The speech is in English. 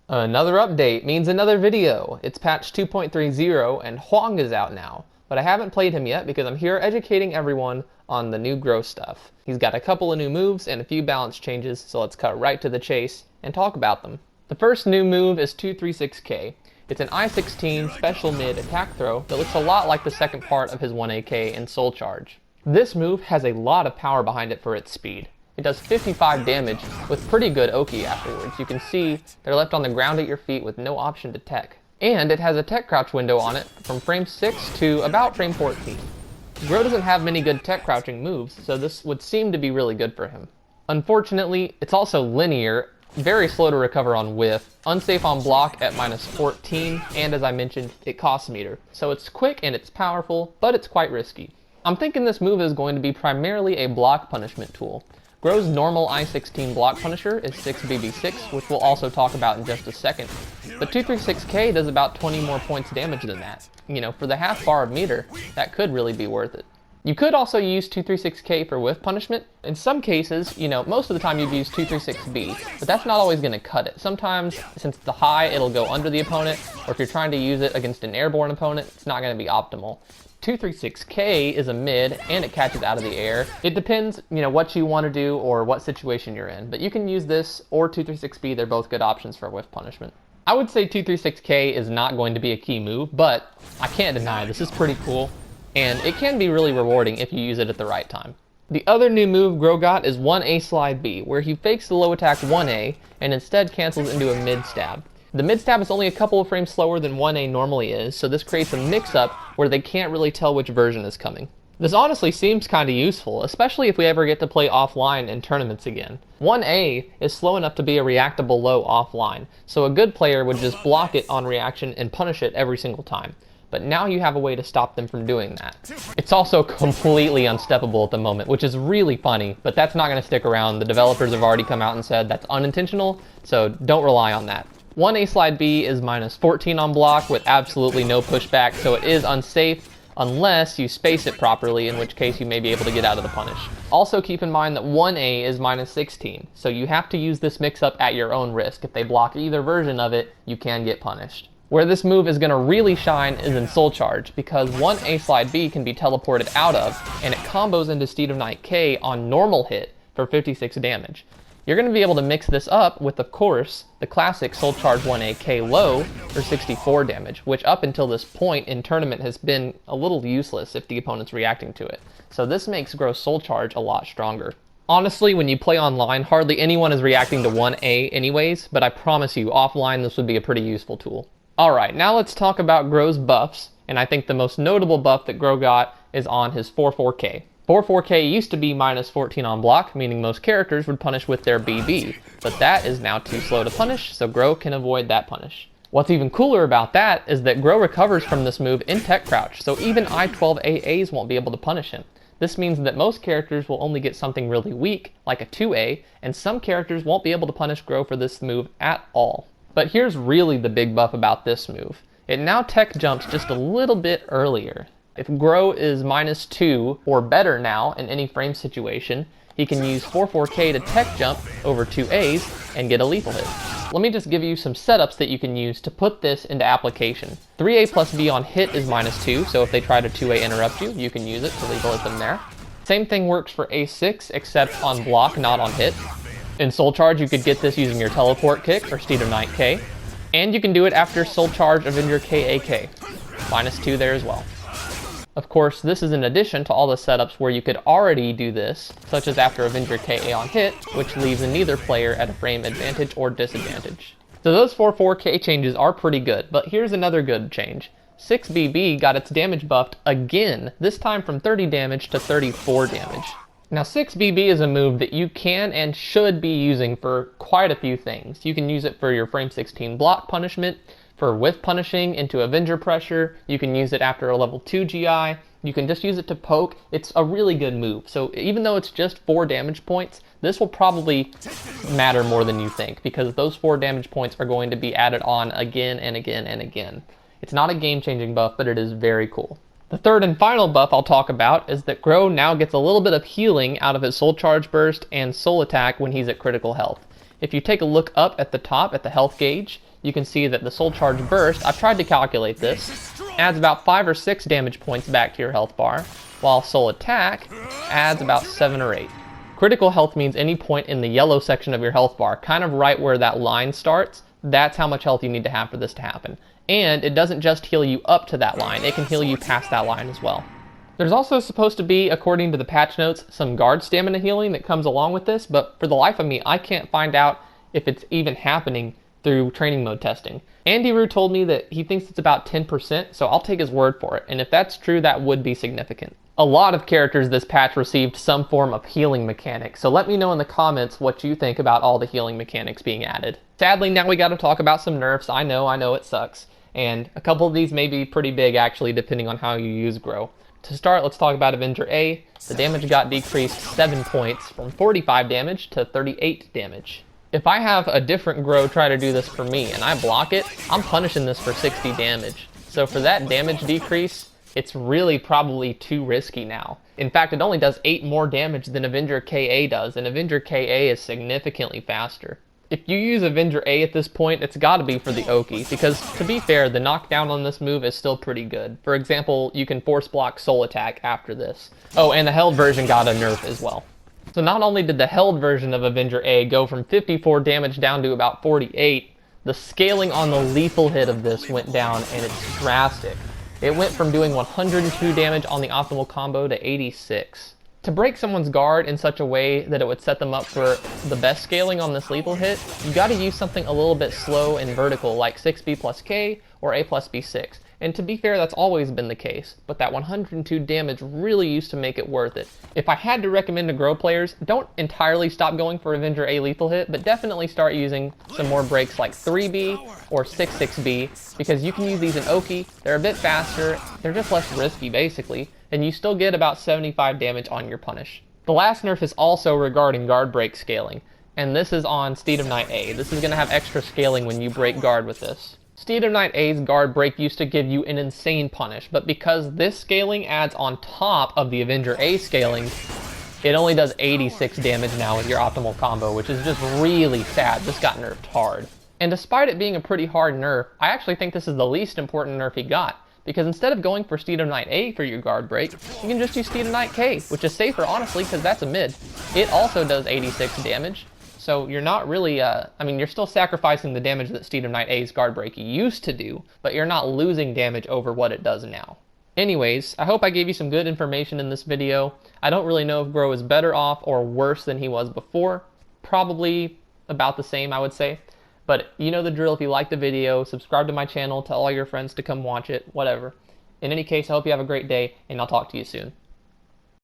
Another update means another video. It's patch 2.30 and Huang is out now. But I haven't played him yet because I'm here educating everyone on the new Groh stuff. He's got a couple of new moves and a few balance changes, so let's cut right to the chase and talk about them. The first new move is 236K. It's an I-16 special mid attack throw that looks a lot like the second part of his 1AK in Soul Charge. This move has a lot of power behind it for its speed. It does 55 damage with pretty good Oki afterwards. You can see they're left on the ground at your feet with no option to tech. And it has a tech crouch window on it from frame 6 to about frame 14. Groh doesn't have many good tech crouching moves, so this would seem to be really good for him. Unfortunately, it's also linear, very slow to recover on whiff, unsafe on block at -14, and as I mentioned, it costs meter. So it's quick and it's powerful, but it's quite risky. I'm thinking this move is going to be primarily a block punishment tool. Groh's normal I-16 block punisher is 6BB6, which we'll also talk about in just a second. But 236K does about 20 more points damage than that. You know, for the half bar of meter, that could really be worth it. You could also use 236K for whiff punishment. In some cases, you know, most of the time you'd use 236B, but that's not always going to cut it. Sometimes, since the high, it'll go under the opponent, or if you're trying to use it against an airborne opponent, it's not going to be optimal. 236K is a mid, and it catches out of the air. It depends, you know, what you want to do or what situation you're in, but you can use this or 236B. They're both good options for whiff punishment. I would say 236K is not going to be a key move, but I can't deny this is pretty cool, and it can be really rewarding if you use it at the right time. The other new move Groh got is 1A slide B, where he fakes the low attack 1A and instead cancels into a mid stab. The mid stab is only a couple of frames slower than 1A normally is, so this creates a mix-up where they can't really tell which version is coming. This honestly seems kinda useful, especially if we ever get to play offline in tournaments again. 1A is slow enough to be a reactable low offline, so a good player would just block it on reaction and punish it every single time. But now you have a way to stop them from doing that. It's also completely unsteppable at the moment, which is really funny, but that's not gonna stick around. The developers have already come out and said that's unintentional, so don't rely on that. 1A slide B is -14 on block with absolutely no pushback, so it is unsafe unless you space it properly, in which case you may be able to get out of the punish. Also keep in mind that 1A is -16, so you have to use this mix-up at your own risk. If they block either version of it, you can get punished. Where this move is going to really shine is in Soul Charge, because 1A slide B can be teleported out of, and it combos into Steed of Night K on normal hit for 56 damage. You're going to be able to mix this up with, of course, the classic Soul Charge 1A K low for 64 damage, which up until this point in tournament has been a little useless if the opponent's reacting to it. So this makes Groh's Soul Charge a lot stronger. Honestly, when you play online, hardly anyone is reacting to 1A anyways, but I promise you, offline this would be a pretty useful tool. Alright, now let's talk about Groh's buffs, and I think the most notable buff that Groh got is on his 4-4K. 4-4K used to be -14 on block, meaning most characters would punish with their BB, but that is now too slow to punish, so Groh can avoid that punish. What's even cooler about that is that Groh recovers from this move in tech crouch, so even I-12 AAs won't be able to punish him. This means that most characters will only get something really weak, like a 2A, and some characters won't be able to punish Groh for this move at all. But here's really the big buff about this move. It now tech jumps just a little bit earlier. If Groh is -2 or better now in any frame situation, he can use 4-4K to tech jump over 2As and get a lethal hit. Let me just give you some setups that you can use to put this into application. 3A plus B on hit is -2, so if they try to 2A interrupt you, you can use it to lethal hit them there. Same thing works for A6, except on block, not on hit. In Soul Charge, you could get this using your Teleport Kick or Steed of Night K, and you can do it after Soul Charge Avenger KAK. -2 there as well. Of course, this is in addition to all the setups where you could already do this, such as after Avenger KA on hit, which leaves neither player at a frame advantage or disadvantage. So those 4-4K changes are pretty good, but here's another good change. 6BB got its damage buffed again, this time from 30 damage to 34 damage. Now 6BB is a move that you can and should be using for quite a few things. You can use it for your frame 16 block punishment, for whiff punishing into Avenger pressure, you can use it after a level 2 GI, you can just use it to poke. It's a really good move. So even though it's just 4 damage points, this will probably matter more than you think, because those 4 damage points are going to be added on again and again and again. It's not a game-changing buff, but it is very cool. The third and final buff I'll talk about is that Groh now gets a little bit of healing out of his Soul Charge Burst and Soul Attack when he's at critical health. If you take a look up at the top at the health gauge, you can see that the Soul Charge Burst, I've tried to calculate this, adds about 5 or 6 damage points back to your health bar, while Soul Attack adds about 7 or 8. Critical health means any point in the yellow section of your health bar, kind of right where that line starts. That's how much health you need to have for this to happen. And it doesn't just heal you up to that line, it can heal you past that line as well. There's also supposed to be, according to the patch notes, some guard stamina healing that comes along with this, but for the life of me, I can't find out if it's even happening through training mode testing. Andy Rue told me that he thinks it's about 10%, so I'll take his word for it, and if that's true, that would be significant. A lot of characters this patch received some form of healing mechanic, so let me know in the comments what you think about all the healing mechanics being added. Sadly, now we gotta talk about some nerfs. I know it sucks, and a couple of these may be pretty big actually, depending on how you use Groh. To start, let's talk about Avenger A. The damage got decreased 7 points, from 45 damage to 38 damage. If I have a different Groh try to do this for me and I block it, I'm punishing this for 60 damage. So for that damage decrease, it's really probably too risky now. In fact, it only does 8 more damage than Avenger KA does, and Avenger KA is significantly faster. If you use Avenger A at this point, it's gotta be for the Oki, because to be fair, the knockdown on this move is still pretty good. For example, you can force block Soul Attack after this. Oh, and the held version got a nerf as well. So not only did the held version of Avenger A go from 54 damage down to about 48, the scaling on the lethal hit of this went down, and it's drastic. It went from doing 102 damage on the optimal combo to 86. To break someone's guard in such a way that it would set them up for the best scaling on this lethal hit, you gotta use something a little bit slow and vertical like 6B plus K or A plus B6. And to be fair, that's always been the case, but that 102 damage really used to make it worth it. If I had to recommend to Groh players, don't entirely stop going for Avenger A lethal hit, but definitely start using some more breaks like 3B or 6B, because you can use these in Oki, they're a bit faster, they're just less risky basically, and you still get about 75 damage on your punish. The last nerf is also regarding guard break scaling, and this is on Steed of Night A. This is going to have extra scaling when you break guard with this. Steed of Night A's guard break used to give you an insane punish, but because this scaling adds on top of the Avenger A scaling, it only does 86 damage now with your optimal combo, which is just really sad. This got nerfed hard. And despite it being a pretty hard nerf, I actually think this is the least important nerf he got, because instead of going for Steed of Night A for your guard break, you can just use Steed of Night K, which is safer honestly because that's a mid. It also does 86 damage. So you're not really, you're still sacrificing the damage that Steed of Night A's guard break used to do, but you're not losing damage over what it does now. Anyways, I hope I gave you some good information in this video. I don't really know if Groh is better off or worse than he was before. Probably about the same, I would say. But you know the drill. If you like the video, subscribe to my channel, tell all your friends to come watch it, whatever. In any case, I hope you have a great day, and I'll talk to you soon.